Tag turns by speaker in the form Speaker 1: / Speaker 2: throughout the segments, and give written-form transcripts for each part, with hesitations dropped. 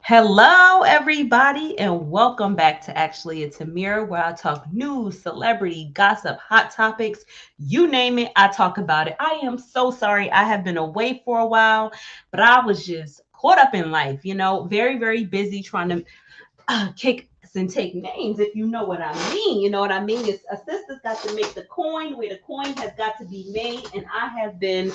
Speaker 1: Hello, everybody, and welcome back to Actually It's a Mirror, where I talk news, celebrity, gossip, hot topics, you name it, I talk about it. I am so sorry I have been away for a while, but I was just caught up in life, very, very busy trying to kick and take names, if you know what I mean. You know what I mean? It's a sister's got to make the coin where the coin has got to be made, and I have been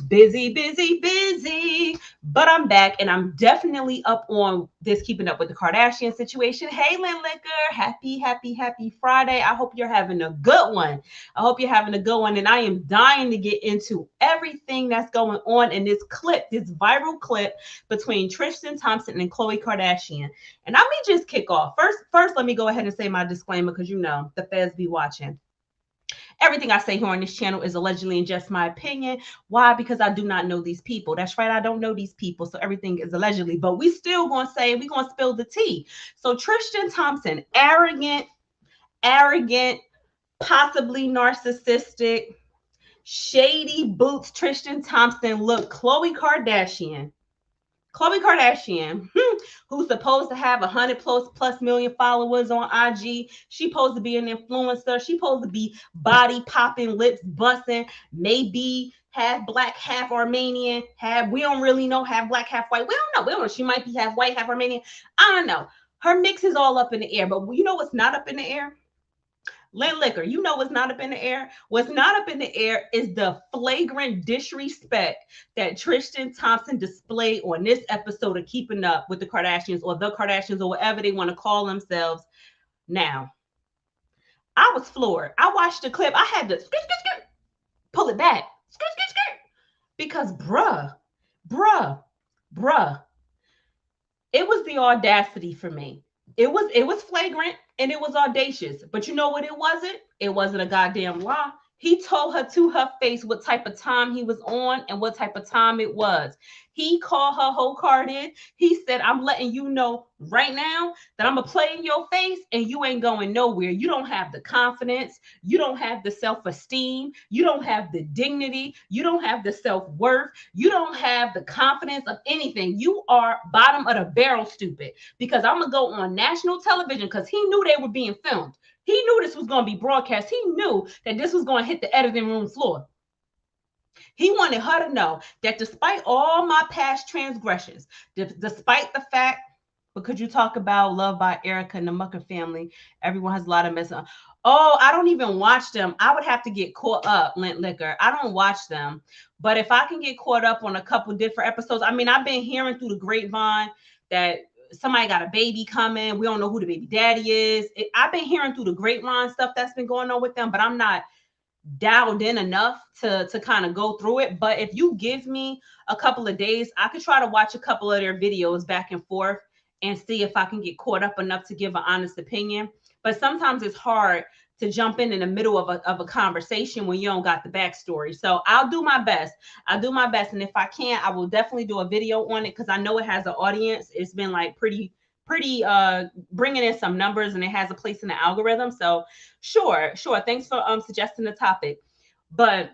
Speaker 1: busy, busy, busy. But I'm back and I'm definitely up on this keeping up with the Kardashian situation. Hey, Lynn Liquor, happy, happy, happy Friday. I hope you're having a good one. I hope you're having a good one. And I am dying to get into everything that's going on in this clip, this viral clip between Tristan Thompson and Khloe Kardashian. And let me just kick off. First, let me go ahead and say my disclaimer because you know the feds be watching. Everything I say here on this channel is allegedly and just my opinion. Why? Because I do not know these people. That's right, I don't know these people. So everything is allegedly. But we still gonna say, we gonna spill the tea. So Tristan Thompson, arrogant, possibly narcissistic, shady boots Tristan Thompson. Look, Khloe Kardashian, who's supposed to have 100 plus million followers on IG. She supposed to be an influencer. She supposed to be body popping, lips busting, maybe half black, half Armenian, half, we don't really know, half black, half white. We don't know. She might be half white, half Armenian. I don't know. Her mix is all up in the air. But you know what's not up in the air? Lynn Liquor, you know what's not up in the air? What's not up in the air is the flagrant disrespect that Tristan Thompson displayed on this episode of Keeping Up with the Kardashians, or the Kardashians, or whatever they want to call themselves now. I was floored. I watched the clip. I had to pull it back. Because bruh, bruh, it was the audacity for me. It was flagrant and it was audacious. But you know what it wasn't? It wasn't a goddamn lie. He told her to her face what type of time he was on and what type of time it was. He called her whole card in. He said, I'm letting you know right now that I'm going to play in your face and you ain't going nowhere. You don't have the confidence. You don't have the self-esteem. You don't have the dignity. You don't have the self-worth. You don't have the confidence of anything. You are bottom of the barrel, stupid. Because I'm going to go on national television because he knew they were being filmed. He knew this was going to be broadcast. He knew that this was going to hit the editing room floor. He wanted her to know that despite all my past transgressions, despite the fact, because you talk about Love by Erica and the Mucker family, everyone has a lot of messing. Oh, I don't even watch them. I would have to get caught up, Lint Liquor. I don't watch them. But if I can get caught up on a couple different episodes, I mean, I've been hearing through the grapevine that somebody got a baby coming. We don't know who the baby daddy is. I've been hearing through the grapevine stuff that's been going on with them, but I'm not dialed in enough to kind of go through it. But if you give me a couple of days, I could try to watch a couple of their videos back and forth and see if I can get caught up enough to give an honest opinion. But sometimes it's hard to jump in the middle of a conversation when you don't got the backstory. So I'll do my best. And if I can, I will definitely do a video on it because I know it has an audience. It's been like pretty bringing in some numbers, and it has a place in the algorithm. So sure, thanks for suggesting the topic. But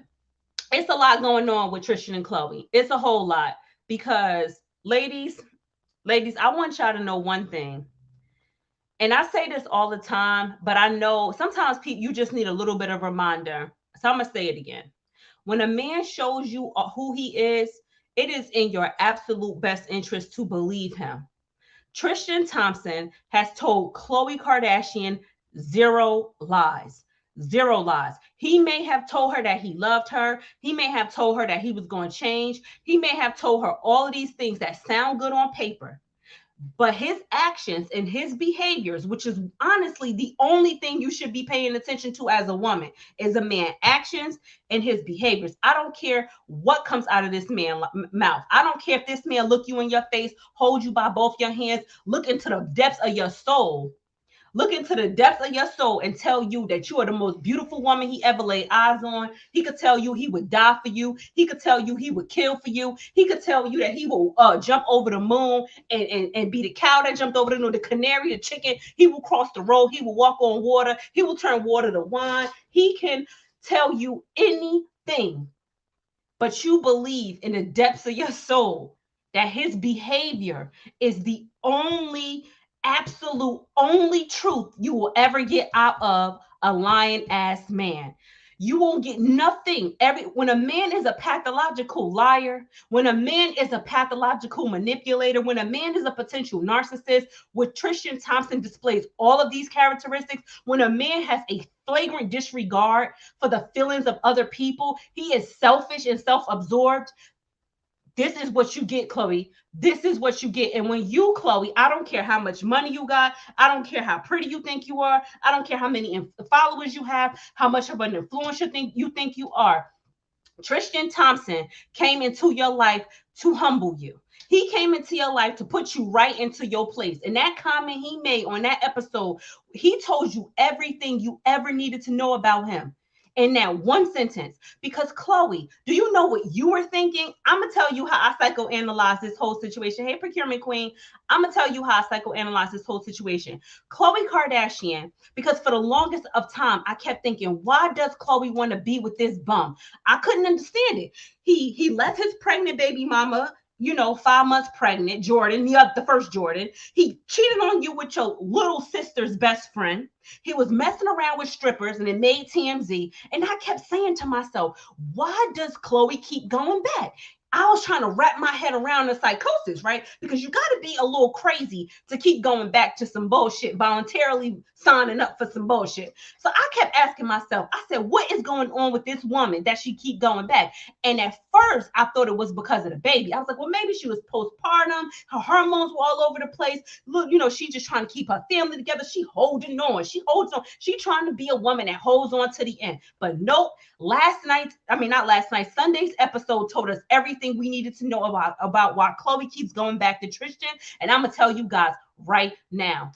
Speaker 1: it's a lot going on with Tristan and Khloe. It's a whole lot because ladies, I want y'all to know one thing. And I say this all the time, but I know sometimes you just need a little bit of reminder. So I'm going to say it again. When a man shows you who he is, it is in your absolute best interest to believe him. Tristan Thompson has told Khloe Kardashian zero lies. Zero lies. He may have told her that he loved her. He may have told her that he was going to change. He may have told her all of these things that sound good on paper. But his actions and his behaviors, which is honestly the only thing you should be paying attention to as a woman, is a man's actions and his behaviors. I don't care what comes out of this man's mouth. I don't care if this man look you in your face, hold you by both your hands, look into the depths of your soul. Look into the depths of your soul and tell you that you are the most beautiful woman he ever laid eyes on. He could tell you he would die for you. He could tell you he would kill for you. He could tell you that he will jump over the moon and be the cow that jumped over the canary, the chicken. He will cross the road. He will walk on water. He will turn water to wine. He can tell you anything, but you believe in the depths of your soul that his behavior is the only, absolute only truth you will ever get out of a lying ass man. You won't get nothing. When a man is a pathological liar, when a man is a pathological manipulator, when a man is a potential narcissist, which Tristan Thompson displays all of these characteristics, when a man has a flagrant disregard for the feelings of other people, he is selfish and self-absorbed. This is what you get, Khloe. This is what you get. And when you, Khloe, I don't care how much money you got. I don't care how pretty you think you are. I don't care how many followers you have, how much of an influencer you think you are. Tristan Thompson came into your life to humble you. He came into your life to put you right into your place. And that comment he made on that episode, he told you everything you ever needed to know about him in that one sentence. Because Khloe, do you know what you were thinking? I'm gonna tell you how I psychoanalyze this whole situation. Hey, procurement queen, I'm gonna tell you how I psychoanalyze this whole situation. Khloe Kardashian, because for the longest of time, I kept thinking, why does Khloe want to be with this bum? I couldn't understand it. He left his pregnant baby mama, 5 months pregnant, Jordan, the first Jordan. He cheated on you with your little sister's best friend. He was messing around with strippers and it made TMZ. And I kept saying to myself, why does Khloe keep going back? I was trying to wrap my head around the psychosis, right? Because you got to be a little crazy to keep going back to some bullshit, voluntarily signing up for some bullshit. So I kept asking myself, I said, what is going on with this woman that she keep going back? And at first, I thought it was because of the baby. I was like, well, maybe she was postpartum. Her hormones were all over the place. Look, she's just trying to keep her family together. She holding on. She holds on. She trying to be a woman that holds on to the end. But nope. Sunday's episode told us everything we needed to know about why Khloe keeps going back to Tristan. And I'm going to tell you guys right now.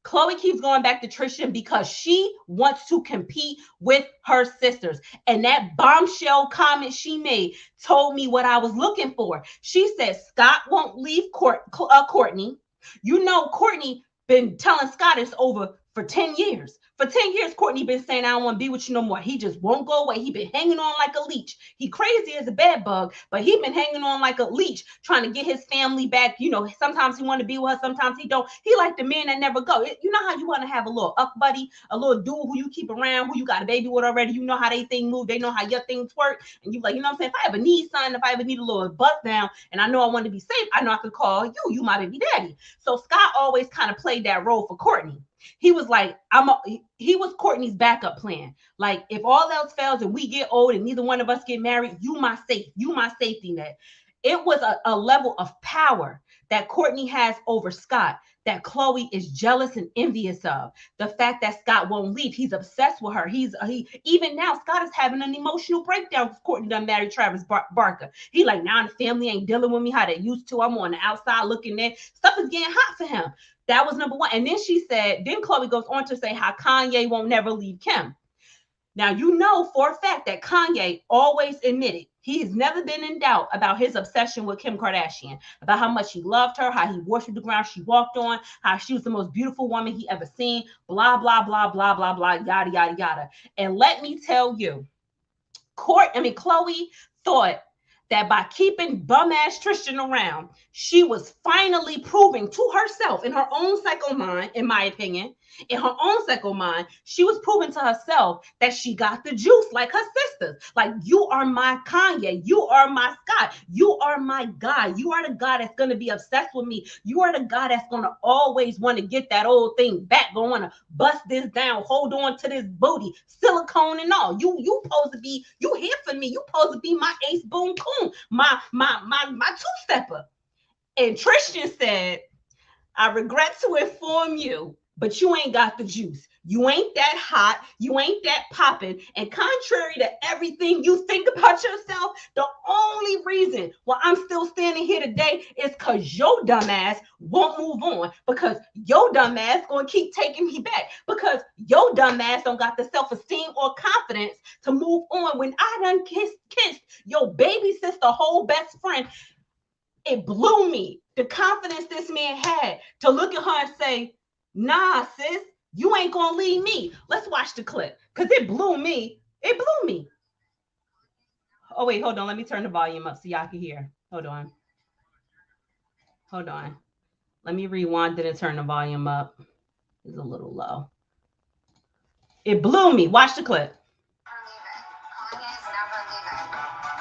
Speaker 1: Khloe keeps going back to Tristan because she wants to compete with her sisters. And that bombshell comment she made told me what I was looking for. She said Scott won't leave Kourtney. Kourtney been telling Scott it's over for 10 years. For 10 years, Kourtney been saying, I don't want to be with you no more. He just won't go away. He been hanging on like a leech. He crazy as a bed bug, but he been hanging on like a leech, trying to get his family back. Sometimes he want to be with her, sometimes he don't. He like the man that never go. You know how you want to have a little buddy, a little dude who you keep around, who you got a baby with already. You know how they thing move. They know how your things work. And you like, what I'm saying? If I ever need something, if I ever need a little bust down, and I know I want to be safe, I know I could call you. You my baby daddy. So Scott always kind of played that role for Kourtney. He was like, he was Kourtney's backup plan. Like, if all else fails and we get old and neither one of us get married, you my safety net. It was a level of power that Kourtney has over Scott that Khloe is jealous and envious of. The fact that Scott won't leave. He's obsessed with her. Even now, Scott is having an emotional breakdown because Kourtney done married Travis Barker. He like, now the family ain't dealing with me how they used to. I'm on the outside looking in. Stuff is getting hot for him. That was number one. And then then Khloe goes on to say how Kanye won't never leave Kim. Now, for a fact that Kanye always admitted he has never been in doubt about his obsession with Kim Kardashian, about how much he loved her, how he worshiped the ground she walked on, how she was the most beautiful woman he ever seen, blah, blah, blah, blah, blah, blah, yada, yada, yada. And let me tell you, Khloe thought that by keeping bum-ass Tristan around, she was finally proving to herself, in her own psycho mind, in my opinion, in her own psycho mind, she was proving to herself that she got the juice like her sisters. Like, you are my Kanye. You are my Scott. You are my guy. You are the guy that's going to be obsessed with me. You are the guy that's going to always want to get that old thing back, going to want to bust this down, hold on to this booty, silicone and all. You supposed to be, you here for me. You supposed to be my ace boom coon, my two-stepper. And Tristan said, I regret to inform you, but you ain't got the juice. You ain't that hot. You ain't that popping. And contrary to everything you think about yourself, the only reason why I'm still standing here today is because your dumb ass won't move on. Because your dumb ass going to keep taking me back. Because your dumb ass don't got the self-esteem or confidence to move on. When I done kissed your baby sister, whole best friend, it blew me. The confidence this man had to look at her and say, nah, sis, you ain't gonna leave me. Let's watch the clip, because it blew me. It blew me. Oh, wait, hold on. Let me turn the volume up so y'all can hear. Hold on. Hold on. Let me rewind it and turn the volume up. It's a little low. It blew me. Watch the clip. Kanye's never leaving.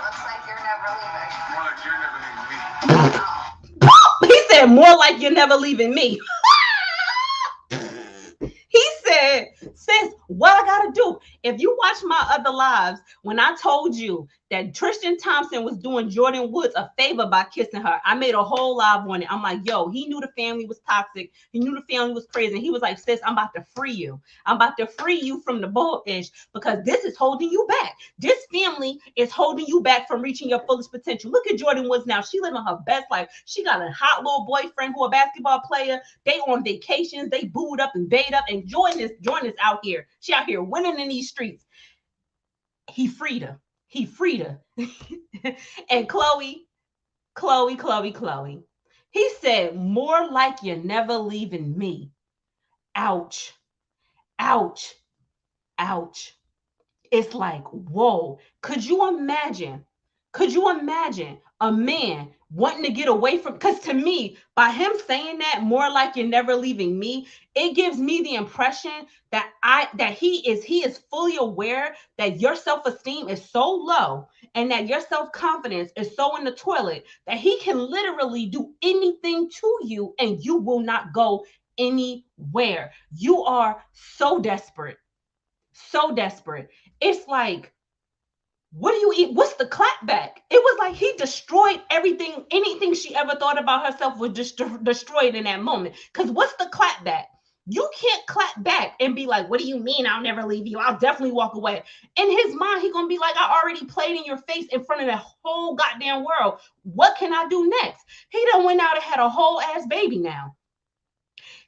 Speaker 1: Looks like you're never leaving. More like you're never leaving me. He said, more like you're never leaving me. He said, sis, what I gotta do? If you watch my other lives, when I told you that Tristan Thompson was doing Jordan Woods a favor by kissing her, I made a whole live on it. I'm like, yo, he knew the family was toxic. He knew the family was crazy. And he was like, sis, I'm about to free you. I'm about to free you from the bullish because this is holding you back. This family is holding you back from reaching your fullest potential. Look at Jordan Woods now. She living her best life. She got a hot little boyfriend who a basketball player. They on vacations. They booed up and bait up. And Jordan is out here. She out here winning in these streets. He freed her. He freed her. And Khloe. He said, more like you're never leaving me. Ouch. Ouch. Ouch. It's like, whoa. Could you imagine a man wanting to get away from, because to me, by him saying that, more like you're never leaving me, it gives me the impression that he is fully aware that your self-esteem is so low and that your self-confidence is so in the toilet that he can literally do anything to you and you will not go anywhere. You are so desperate. So desperate. It's like, what do you eat? What's the clapback? It was like he destroyed everything. Anything she ever thought about herself was just destroyed in that moment. Because what's the clapback? You can't clap back and be like, what do you mean I'll never leave you? I'll definitely walk away. In his mind, he's going to be like, I already played in your face in front of the whole goddamn world. What can I do next? He done went out and had a whole ass baby now.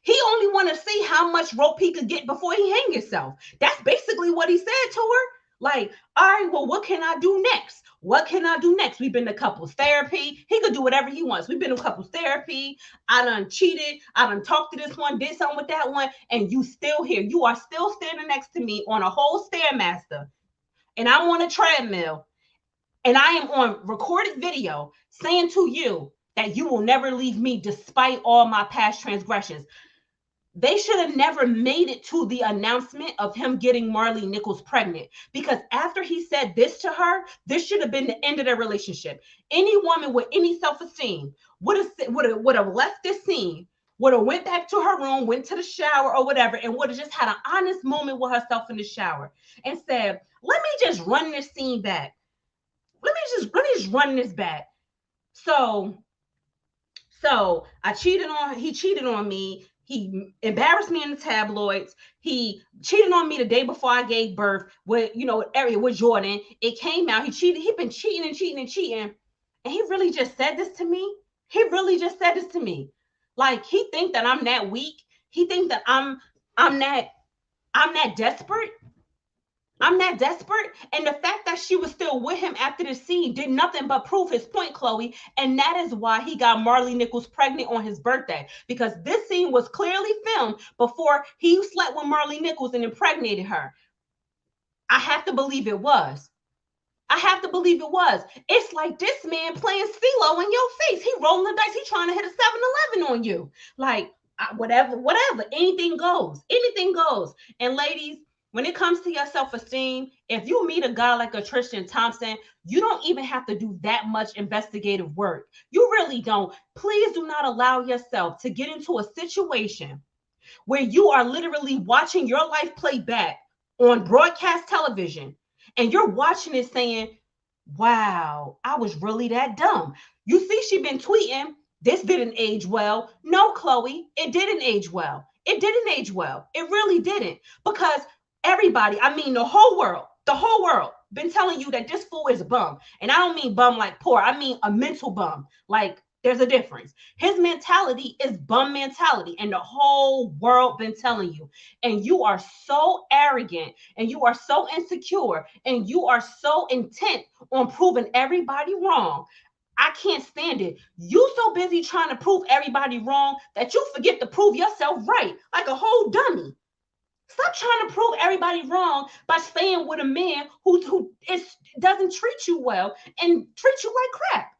Speaker 1: He only want to see how much rope he could get before he hang himself. That's basically what he said to her. Like, all right, well, what can I do next? What can I do next? We've been to couples therapy. He could do whatever he wants. We've been to couples therapy. I done cheated. I done talked to this one, did something with that one, and you still here. You are still standing next to me on a whole Stairmaster, and I'm on a treadmill, and I am on recorded video saying to you that you will never leave me despite all my past transgressions. They should have never made it to the announcement of him getting Marley Nichols pregnant, because after he said this to her, this should have been the end of their relationship. Any woman with any self-esteem would have left this scene, would have went back to her room, went to the shower or whatever, and would have just had an honest moment with herself in the shower and said, let me just run this scene back. Let me just run this back. So he cheated on me. He embarrassed me in the tabloids. He cheated on me the day before I gave birth with Jordan. It came out. He cheated. He'd been cheating. And he really just said this to me. Like, he think that I'm that weak. He think that I'm that desperate. I'm that desperate. And the fact that she was still with him after the scene did nothing but prove his point, Khloe. And that is why he got Marley Nichols pregnant on his birthday. Because this scene was clearly filmed before he slept with Marley Nichols and impregnated her. I have to believe it was. It's like this man playing CeeLo in your face. He rolling the dice. He trying to hit a 7-Eleven on you. Like, whatever. Anything goes. And ladies, when it comes to your self-esteem, if you meet a guy like a Tristan Thompson, you don't even have to do that much investigative work. You really don't. Please do not allow yourself to get into a situation where you are literally watching your life play back on broadcast television, and you're watching it saying, wow, I was really that dumb. You see, she been tweeting, this didn't age well. No, Khloe, it didn't age well. It really didn't. Because everybody, I mean, the whole world been telling you that this fool is a bum. And I don't mean bum like poor. I mean a mental bum. Like, there's a difference. His mentality is bum mentality, and the whole world been telling you. And you are so arrogant, and you are so insecure, and you are so intent on proving everybody wrong. I can't stand it. You so busy trying to prove everybody wrong that you forget to prove yourself right, like a whole dummy. Stop trying to prove everybody wrong by staying with a man who doesn't treat you well and treat you like crap.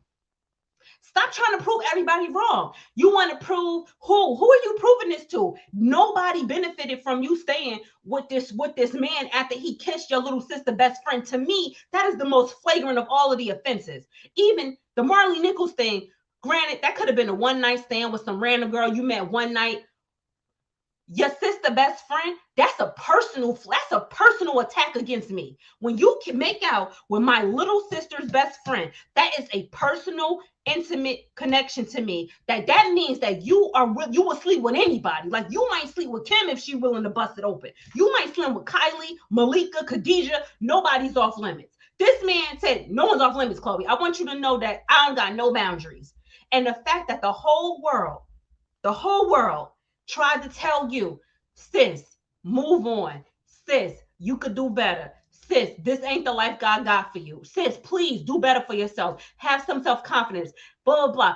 Speaker 1: Stop trying to prove everybody wrong. You want to prove who? Who are you proving this to? Nobody benefited from you staying with this man after he kissed your little sister best friend. To me, that is the most flagrant of all of the offenses. Even the Marley Nichols thing, granted, that could have been a one night stand with some random girl you met one night. Your sister best friend, that's a personal attack against me. When you can make out with my little sister's best friend, that is a personal, intimate connection to me. That means that you will sleep with anybody. Like, you might sleep with Kim if she's willing to bust it open. You might sleep with Kylie, Malika, Khadijah. Nobody's off limits. This man said no one's off limits, Khloe. I want you to know that I don't got no boundaries. And the fact that the whole world tried to tell you, sis, move on. Sis, you could do better. Sis, this ain't the life God got for you. Sis, please do better for yourself. Have some self-confidence. Blah, blah, blah.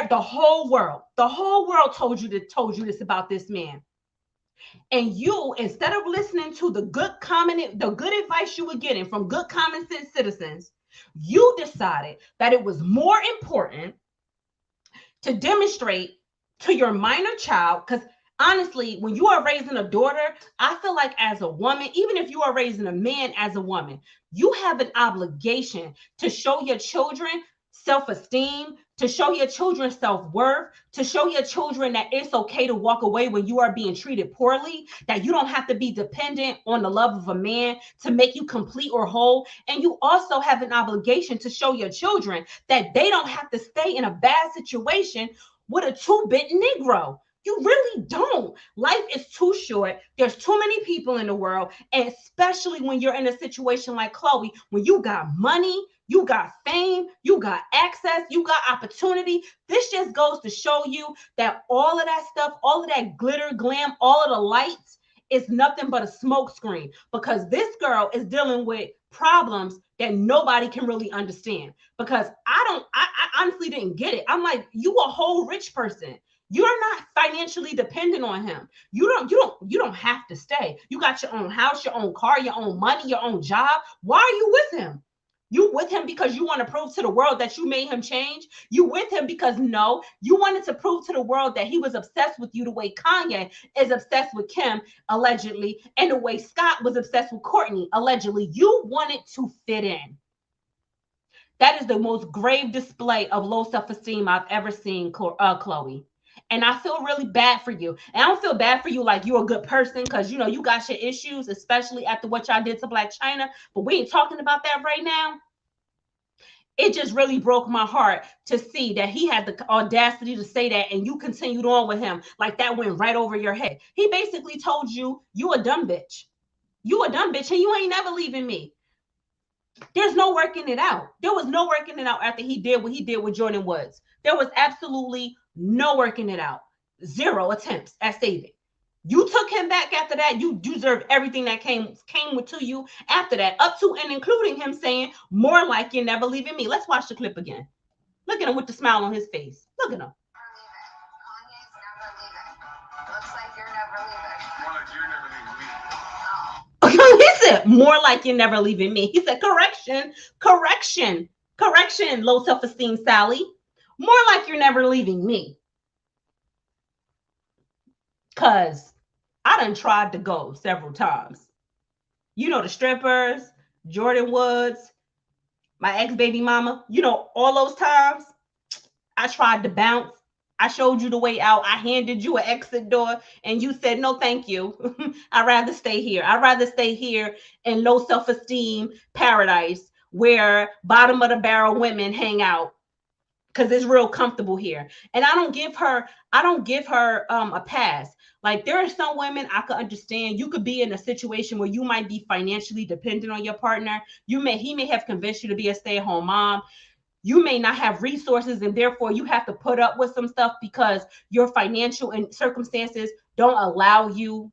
Speaker 1: The whole world told you this about this man. And you, instead of listening to the good advice you were getting from good common sense citizens, you decided that it was more important to demonstrate to your minor child, because honestly, when you are raising a daughter, I feel like as a woman, even if you are raising a man as a woman, you have an obligation to show your children self-esteem, to show your children self-worth, to show your children that it's okay to walk away when you are being treated poorly, that you don't have to be dependent on the love of a man to make you complete or whole. And you also have an obligation to show your children that they don't have to stay in a bad situation with a two-bit Negro. You really don't. Life is too short. There's too many people in the world. And especially when you're in a situation like Khloe, when you got money, you got fame, you got access, you got opportunity. This just goes to show you that all of that stuff, all of that glitter, glam, all of the lights is nothing but a smokescreen, because this girl is dealing with problems that nobody can really understand. Because I honestly didn't get it. I'm like, you a whole rich person. You're not financially dependent on him. You don't have to stay. You got your own house, your own car, your own money, your own job. Why are you with him? You with him because you want to prove to the world that you made him change? You with him because no, you wanted to prove to the world that he was obsessed with you the way Kanye is obsessed with Kim, allegedly, and the way Scott was obsessed with Kourtney, allegedly. You wanted to fit in. That is the most grave display of low self-esteem I've ever seen, Khloe. And I feel really bad for you. And I don't feel bad for you like you're a good person, because, you know, you got your issues, especially after what y'all did to Blac Chyna. But we ain't talking about that right now. It just really broke my heart to see that he had the audacity to say that, and you continued on with him like that went right over your head. He basically told you, you a dumb bitch. You a dumb bitch, and you ain't never leaving me. There's no working it out. There was no working it out after he did what he did with Jordyn Woods. There was absolutely no working it out. 0 attempts at saving. You took him back after that. You deserve everything that came to you after that, up to and including him saying, more like you're never leaving me. Let's watch the clip again. Look at him with the smile on his face. Look at him.
Speaker 2: Kanye's never leaving. Looks like you're never leaving.
Speaker 3: More like you're never leaving me.
Speaker 1: He said, more like you're never leaving me. He said, correction, low self-esteem Sally. More like you're never leaving me. Because I done tried to go several times. You know, the strippers, Jordyn Woods, my ex-baby mama, you know, all those times I tried to bounce. I showed you the way out. I handed you an exit door and you said, no, thank you. I'd rather stay here. I'd rather stay here in low self-esteem paradise where bottom of the barrel women hang out, because it's real comfortable here. And I don't give her a pass. Like, there are some women I could understand. You could be in a situation where you might be financially dependent on your partner. He may have convinced you to be a stay-at-home mom. You may not have resources, and therefore you have to put up with some stuff because your financial and circumstances don't allow you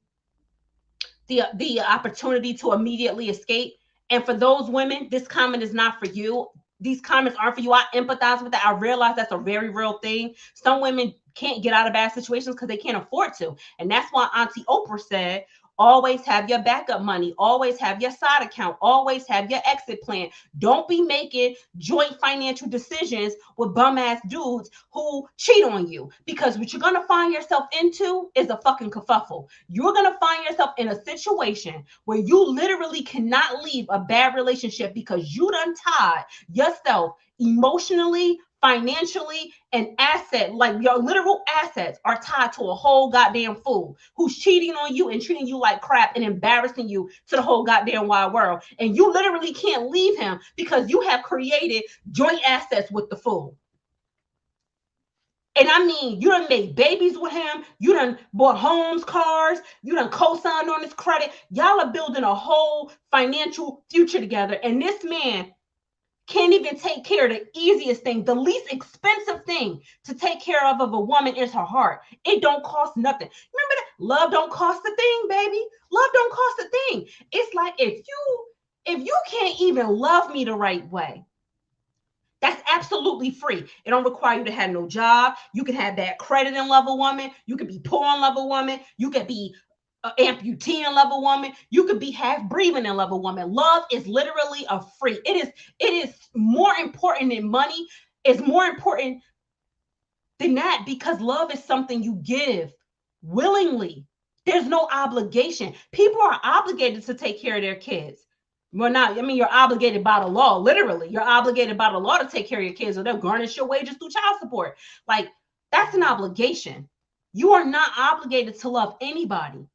Speaker 1: the opportunity to immediately escape. And for those women, this comment is not for you. These comments aren't for you. I empathize with that. I realize that's a very real thing. Some women can't get out of bad situations because they can't afford to. And that's why Auntie Oprah said, Always have your backup money. Always have your side account. Always have your exit plan. Don't be making joint financial decisions with bum ass dudes who cheat on you. Because what you're going to find yourself into is a fucking kerfuffle. You're going to find yourself in a situation where you literally cannot leave a bad relationship because you done tied yourself emotionally, financially, and asset, like your literal assets are tied to a whole goddamn fool who's cheating on you and treating you like crap and embarrassing you to the whole goddamn wide world. And you literally can't leave him because you have created joint assets with the fool. And I mean, you done made babies with him. You done bought homes, cars. You done co-signed on his credit. Y'all are building a whole financial future together. And this man can't even take care of the easiest thing. The least expensive thing to take care of a woman is her heart. It don't cost nothing. Remember that? Love don't cost a thing, baby. Love don't cost a thing. It's like if you can't even love me the right way, that's absolutely free. It don't require you to have no job. You can have bad credit and love a woman. You can be poor and love a woman. You can be amputee and love a woman. You could be half breathing and love a woman. Love is literally a free. It is more important than money. It's more important than that because love is something you give willingly. There's no obligation. People are obligated to take care of their kids. Well, not, I mean, you're obligated by the law, literally. You're obligated by the law to take care of your kids or they'll garnish your wages through child support. Like, that's an obligation. You are not obligated to love anybody.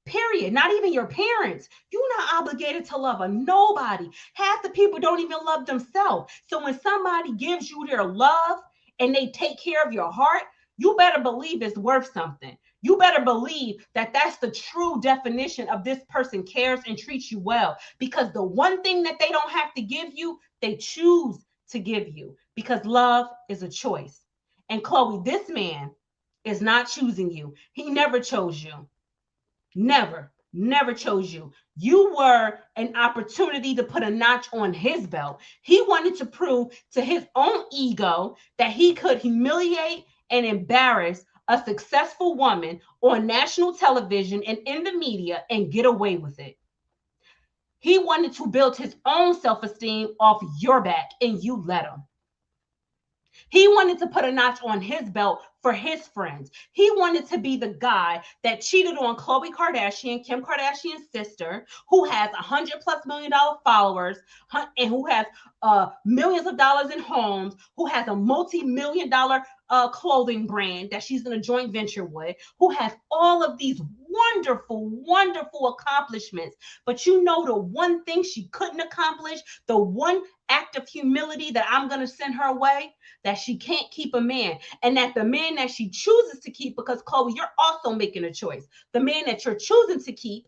Speaker 1: Period. Not even your parents. You're not obligated to love a nobody. Half the people don't even love themselves. So when somebody gives you their love and they take care of your heart, you better believe it's worth something. You better believe that that's the true definition of this person cares and treats you well. Because the one thing that they don't have to give you, they choose to give you. Because love is a choice. And Khloe, this man is not choosing you. He never chose you. Never chose you. You were an opportunity to put a notch on his belt. He wanted to prove to his own ego that he could humiliate and embarrass a successful woman on national television and in the media and get away with it. He wanted to build his own self-esteem off your back, and you let him. He wanted to put a notch on his belt for his friends. He wanted to be the guy that cheated on Khloe Kardashian, Kim Kardashian's sister, who has $100+ million followers and who has millions of dollars in homes, who has a multi-million-dollar clothing brand that she's in a joint venture with, who has all of these wonderful accomplishments. But you know the one thing she couldn't accomplish, the one act of humility that I'm going to send her way, that she can't keep a man, and that the man that she chooses to keep, because Khloe, you're also making a choice. The man that you're choosing to keep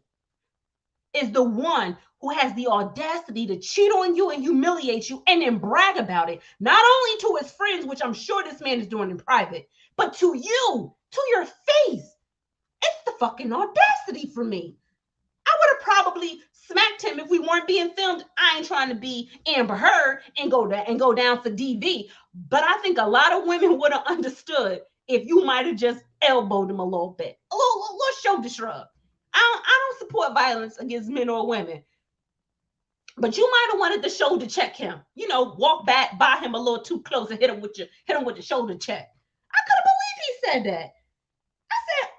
Speaker 1: is the one who has the audacity to cheat on you and humiliate you and then brag about it, not only to his friends, which I'm sure this man is doing in private, but to you, to your face. It's the fucking audacity for me. I would have probably smacked him if we weren't being filmed. I ain't trying to be Amber Heard and go down for DV. But I think a lot of women would have understood if you might have just elbowed him a little bit, a little shoulder shrug. I don't support violence against men or women, but you might have wanted to shoulder check him. You know, walk back by him a little too close and hit him with the shoulder check. I couldn't believe he said that. I said,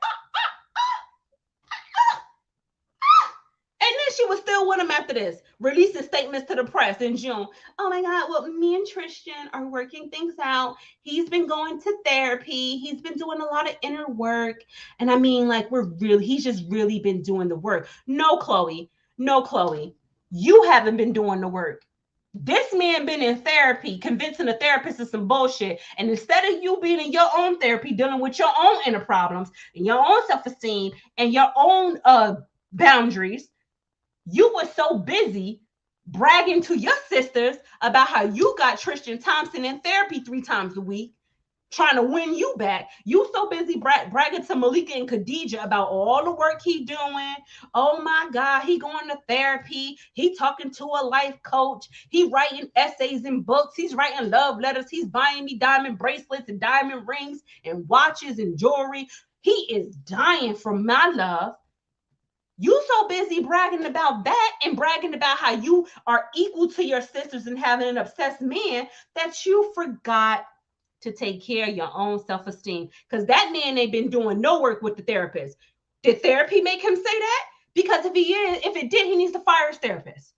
Speaker 1: and then she was still with him after this, releasing statements to the press in June. Oh my God, well, me and Tristan are working things out. He's been going to therapy. He's been doing a lot of inner work. And I mean, like, he's just really been doing the work. No, Khloe. You haven't been doing the work. This man been in therapy, convincing the therapist of some bullshit. And instead of you being in your own therapy, dealing with your own inner problems and your own self-esteem and your own boundaries, you were so busy bragging to your sisters about how you got Tristan Thompson in therapy 3 times a week, trying to win you back. You so busy bragging to Malika and Khadijah about all the work he doing. Oh my God, he going to therapy. He talking to a life coach. He writing essays and books. He's writing love letters. He's buying me diamond bracelets and diamond rings and watches and jewelry. He is dying for my love. You so busy bragging about that and bragging about how you are equal to your sisters and having an obsessed man that you forgot to take care of your own self-esteem. Because that man ain't been doing no work with the therapist. Did therapy make him say that? Because if it did, he needs to fire his therapist.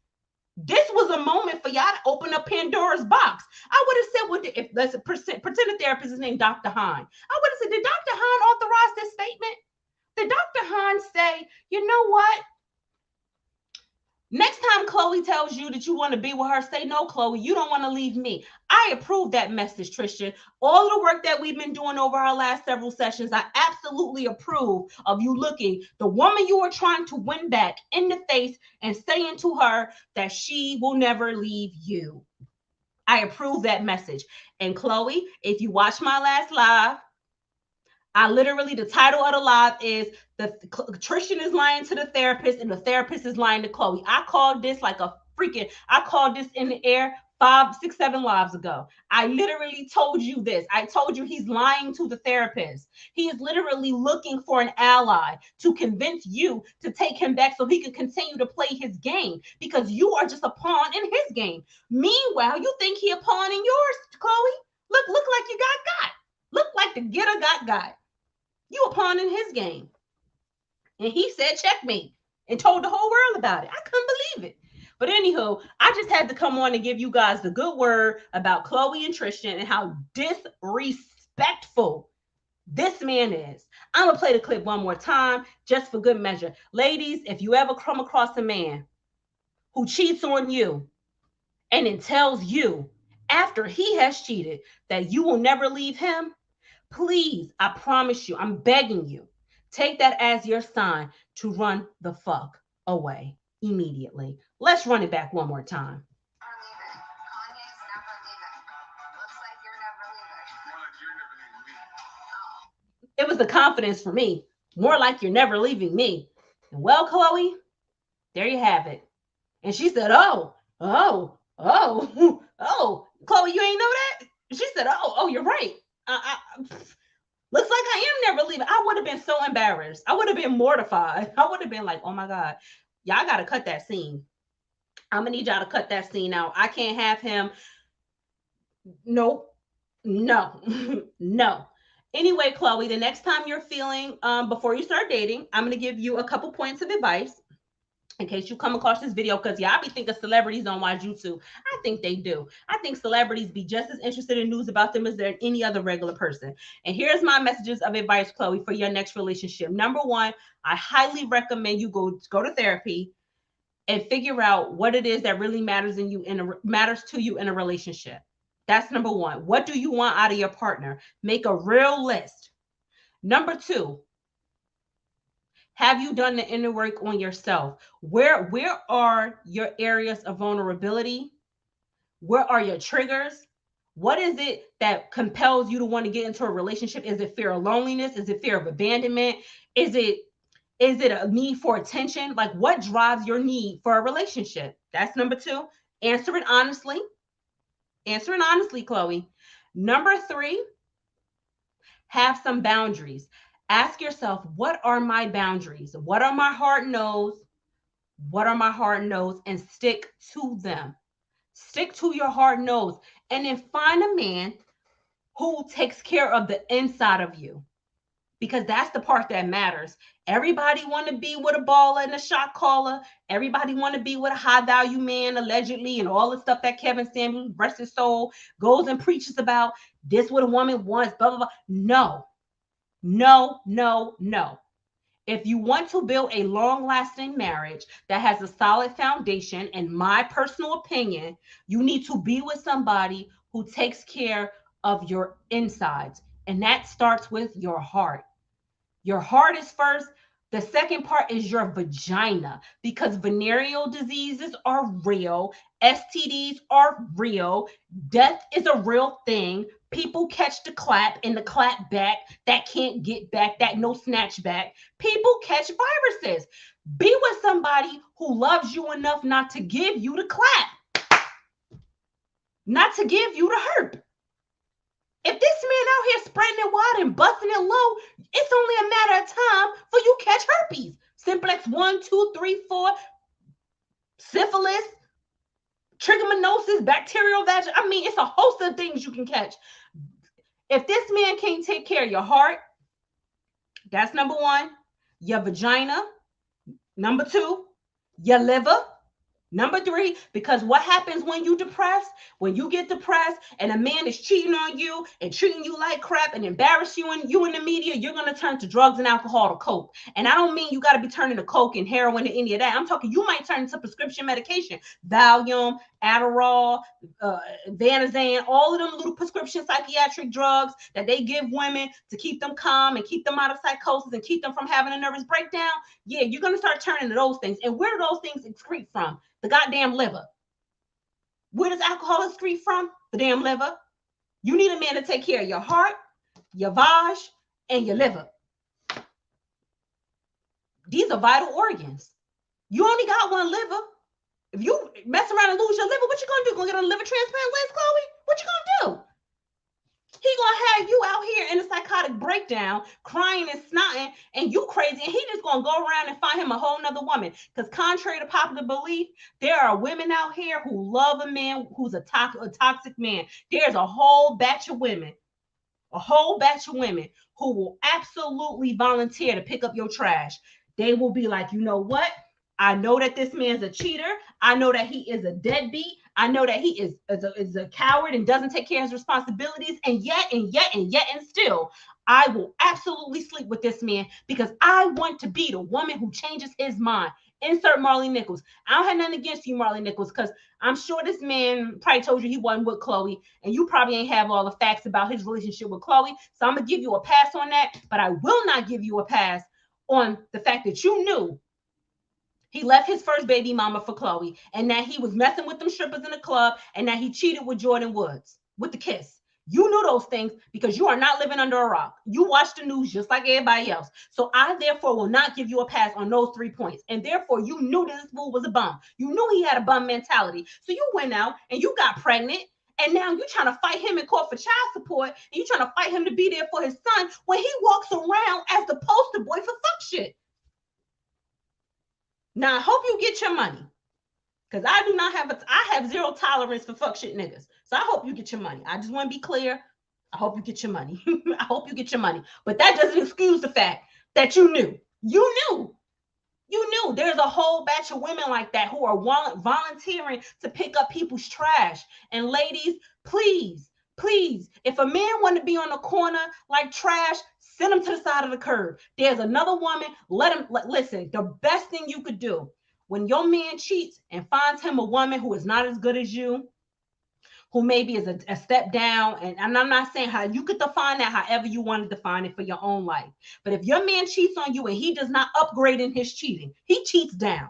Speaker 1: This was a moment for y'all to open up Pandora's box. I would have said, if let's pretend the therapist is named Dr. Hahn. I would have said, did Dr. Hahn authorize this statement? Did Dr. Hahn say, you know what? Next time Khloe tells you that you want to be with her, say, no, Khloe, you don't want to leave me. I approve that message, Tristan. All the work that we've been doing over our last several sessions, I absolutely approve of you looking the woman you are trying to win back in the face and saying to her that she will never leave you. I approve that message. And Khloe, if you watch my last live, the title of the live is Tristan is lying to the therapist and the therapist is lying to Khloe. I called this in the air 5, 6, 7 lives ago. I literally told you this. I told you he's lying to the therapist. He is literally looking for an ally to convince you to take him back so he can continue to play his game because you are just a pawn in his game. Meanwhile, you think he a pawn in yours, Khloe. Look like you got. Look like the getter got. You a pawn in his game. And he said checkmate and told the whole world about it. I couldn't believe it. But anywho, I just had to come on and give you guys the good word about Khloe and Tristan and how disrespectful this man is. I'm going to play the clip one more time just for good measure. Ladies, if you ever come across a man who cheats on you and then tells you after he has cheated that you will never leave him, please, I promise you, I'm begging you, take that as your sign to run the fuck away immediately. Let's run it back one more time.
Speaker 2: Kanye's never leaving. Looks like you're never leaving. More like you're never leaving me.
Speaker 1: It was the confidence for me. More like you're never leaving me. And well, Khloe, there you have it. And she said, oh, Khloe, you ain't know that? She said, oh, you're right. Looks like I am never leaving. I would have been so embarrassed. I would have been mortified. I would have been like, oh my God, y'all got to cut that scene. I'm going to need y'all to cut that scene out. I can't have him. Nope. No. No. Anyway, Khloe, the next time you're feeling, before you start dating, I'm going to give you a couple points of advice in case you come across this video, because y'all be thinking celebrities don't watch YouTube. I think they do. I think celebrities be just as interested in news about them as they're any other regular person. And here's my messages of advice, Khloe, for your next relationship. Number one, I highly recommend you go to therapy and figure out what it is that really matters to you in a relationship. That's number one. What do you want out of your partner? Make a real list. Number two, have you done the inner work on yourself? Where are your areas of vulnerability? Where are your triggers? What is it that compels you to want to get into a relationship? Is it fear of loneliness? Is it fear of abandonment? Is it a need for attention? Like, what drives your need for a relationship? That's number two. Answer it honestly. Answer it honestly, Khloe. Number three, have some boundaries. Ask yourself, what are my boundaries? What are my hard no's? What are my hard no's? And stick to them. Stick to your hard no's. And then find a man who takes care of the inside of you, because that's the part that matters. Everybody want to be with a baller and a shot caller. Everybody want to be with a high value man, allegedly, and all the stuff that Kevin Samuels, rest his soul, goes and preaches about. This what a woman wants, blah, blah, blah. No. If you want to build a long-lasting marriage that has a solid foundation, in my personal opinion, you need to be with somebody who takes care of your insides. And that starts with your heart. Your heart is first. The second part is your vagina, because venereal diseases are real. STDs are real. Death is a real thing. People catch the clap and the clap back that can't get back, that no snatch back. People catch viruses. Be with somebody who loves you enough not to give you the clap, not to give you the herp. If this man out here spreading it wide and busting it low, it's only a matter of time for you catch herpes. Simplex 1, 1, 2, 3, 4, syphilis, trichomoniasis, bacterial vagina. I mean, it's a host of things you can catch. If this man can't take care of your heart, that's number one. Your vagina, number two. Your liver, number three, because what happens when you depressed? When you get depressed and a man is cheating on you and treating you like crap and embarrass you in the media, you're going to turn to drugs and alcohol to cope. And I don't mean you got to be turning to coke and heroin and any of that. I'm talking you might turn to prescription medication, Valium, Adderall, Vanazane, all of them little prescription psychiatric drugs that they give women to keep them calm and keep them out of psychosis and keep them from having a nervous breakdown. Yeah, you're going to start turning to those things. And where do those things excrete from? The goddamn liver. Where does alcohol excrete from? The damn liver. You need a man to take care of your heart, your vag, and your liver. These are vital organs. You only got one liver. If you mess around and lose your liver, what you gonna do? Gonna get a liver transplant, Liz Khloe? What you gonna do? He gonna have you out here in a psychotic breakdown, crying and snotting, and you crazy, and he just gonna go around and find him a whole nother woman. Because contrary to popular belief, there are women out here who love a man who's a toxic man. There's a whole batch of women who will absolutely volunteer to pick up your trash. They will be like, you know what? I know that this man's a cheater. I know that he is a deadbeat. I know that he is a coward and doesn't take care of his responsibilities. And yet, and still, I will absolutely sleep with this man because I want to be the woman who changes his mind. Insert Marley Nichols. I don't have nothing against you, Marley Nichols, because I'm sure this man probably told you he wasn't with Khloe, and you probably ain't have all the facts about his relationship with Khloe. So I'm going to give you a pass on that, but I will not give you a pass on the fact that you knew he left his first baby mama for Khloe, and that he was messing with them strippers in the club, and that he cheated with Jordan Woods with the kiss. You knew those things because you are not living under a rock. You watch the news just like everybody else. So I therefore will not give you a pass on those 3 points. And therefore you knew this fool was a bum. You knew he had a bum mentality. So you went out and you got pregnant. And now you're trying to fight him in court for child support. And you're trying to fight him to be there for his son when he walks around as the poster boy for fuck shit. Now, I hope you get your money. Because I have zero tolerance for fuck shit niggas. So I hope you get your money. I just want to be clear. I hope you get your money. I hope you get your money. But that doesn't excuse the fact that you knew. You knew. There's a whole batch of women like that who are volunteering to pick up people's trash. And ladies, please, if a man want to be on the corner like trash, send him to the side of the curb. There's another woman. Listen, the best thing you could do when your man cheats and finds him a woman who is not as good as you, who maybe is a step down, and I'm not saying how you could define that however you want to define it for your own life. But if your man cheats on you and he does not upgrade in his cheating, he cheats down.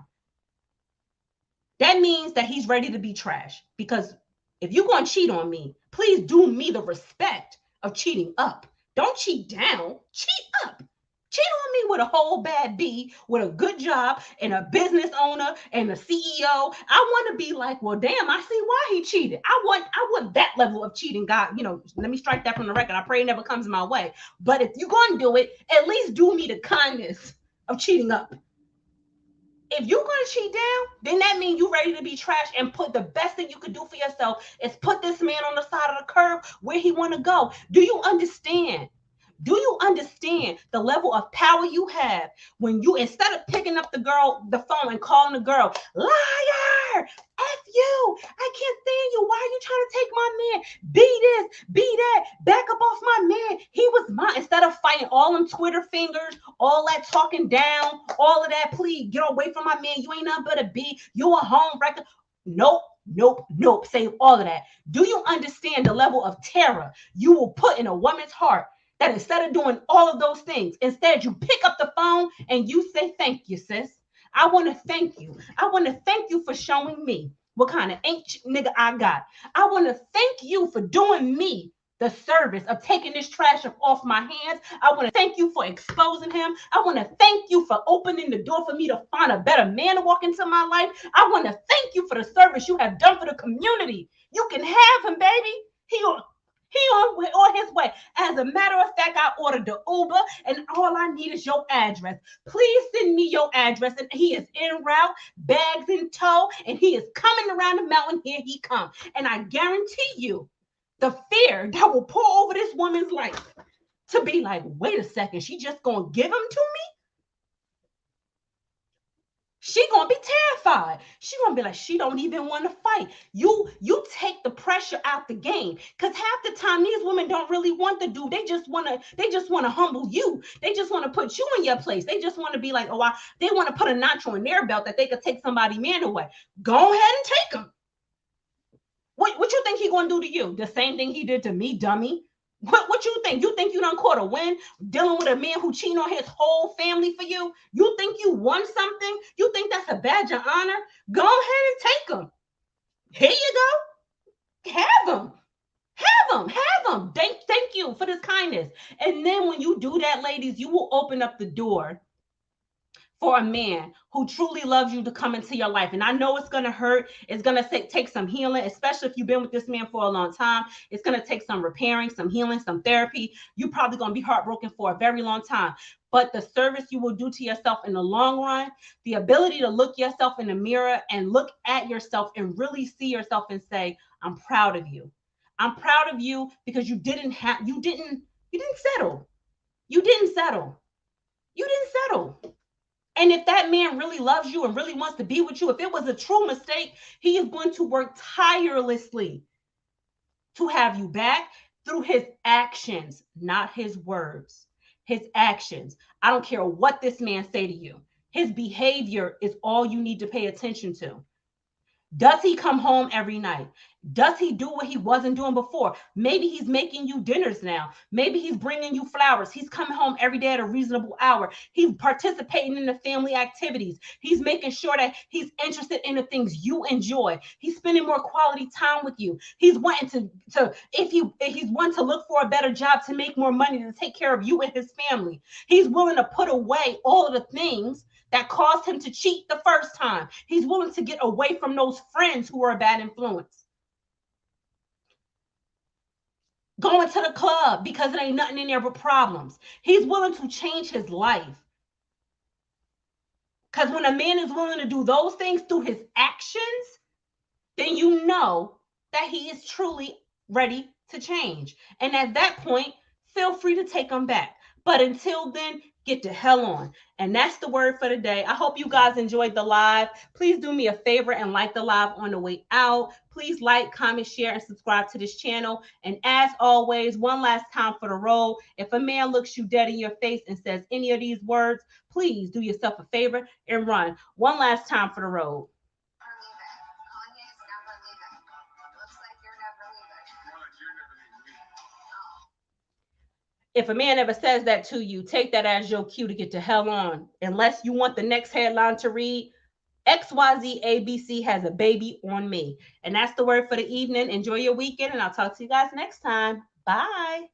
Speaker 1: That means that he's ready to be trash. Because if you're going to cheat on me, please do me the respect of cheating up. Don't cheat down, cheat up. Cheat on me with a whole bad B, with a good job and a business owner and a CEO. I want to be like, well, damn, I see why he cheated. I want that level of cheating. God, let me strike that from the record. I pray it never comes my way. But if you're going to do it, at least do me the kindness of cheating up. If you're going to cheat down, then that means you're ready to be trash, and put the best thing you could do for yourself is put this man on the side of the curb where he want to go. Do you understand? Do you understand the level of power you have when you, instead of picking up the phone and calling the girl, liar, F you, I can't stand you. Why are you trying to take my man? Be this, be that, back up off my man. He was mine. Instead of fighting all them Twitter fingers, all that talking down, all of that, please get away from my man. You ain't nothing but a B. You a home wrecker. Nope. Save all of that. Do you understand the level of terror you will put in a woman's heart? That instead of doing all of those things, instead you pick up the phone and you say, thank you, sis. I want to thank you. I want to thank you for showing me what kind of ancient nigga I got. I want to thank you for doing me the service of taking this trash off my hands. I want to thank you for exposing him. I want to thank you for opening the door for me to find a better man to walk into my life. I want to thank you for the service you have done for the community. You can have him, baby. He on his way. As a matter of fact, I ordered the Uber, and all I need is your address. Please send me your address. And he is en route, bags in tow, and he is coming around the mountain. Here he comes. And I guarantee you, the fear that will pour over this woman's life to be like, wait a second, she just gonna give him to me? She gonna be terrified. She gonna be like, she don't even want to fight. You take the pressure out the game. Cause half the time these women don't really want the dude. They just wanna humble you. They just want to put you in your place. They just want to be like, they want to put a notch on their belt that they could take somebody man away. Go ahead and take him. What you think he gonna do to you? The same thing he did to me, dummy. What you think? You think you done caught a win dealing with a man who cheated on his whole family for you? You think you won something? You think that's a badge of honor? Go ahead and take him. Here you go. Have him. Have him. Have him. Thank you for this kindness. And then when you do that, ladies, you will open up the door for a man who truly loves you to come into your life. And I know it's going to hurt. It's going to take some healing, especially if you've been with this man for a long time. It's going to take some repairing, some healing, some therapy. You're probably going to be heartbroken for a very long time. But the service you will do to yourself in the long run, the ability to look yourself in the mirror and look at yourself and really see yourself and say, I'm proud of you. I'm proud of you because you didn't settle. You didn't settle. You didn't settle. And if that man really loves you and really wants to be with you, if it was a true mistake, he is going to work tirelessly to have you back through his actions, not his words. His actions. I don't care what this man say to you. His behavior is all you need to pay attention to. Does he come home every night? Does he do what he wasn't doing before? Maybe he's making you dinners now. Maybe he's bringing you flowers. He's coming home every day at a reasonable hour. He's participating in the family activities. He's making sure that he's interested in the things you enjoy. He's spending more quality time with you. He's wanting to if he's wanting to look for a better job to make more money to take care of you and his family. He's willing to put away all of the things that caused him to cheat the first time. He's willing to get away from those friends who are a bad influence. Going to the club because it ain't nothing in there but problems. He's willing to change his life. Because when a man is willing to do those things through his actions, then you know that he is truly ready to change. And at that point, feel free to take him back. But until then, get the hell on. And that's the word for the day. I hope you guys enjoyed the live. Please do me a favor and like the live on the way out. Please like, comment, share, and subscribe to this channel. And as always, one last time for the road. If a man looks you dead in your face and says any of these words, please do yourself a favor and run. One last time for the road. If a man ever says that to you, take that as your cue to get the hell on. Unless you want the next headline to read, XYZ ABC has a baby on me. And that's the word for the evening. Enjoy your weekend, and I'll talk to you guys next time. Bye.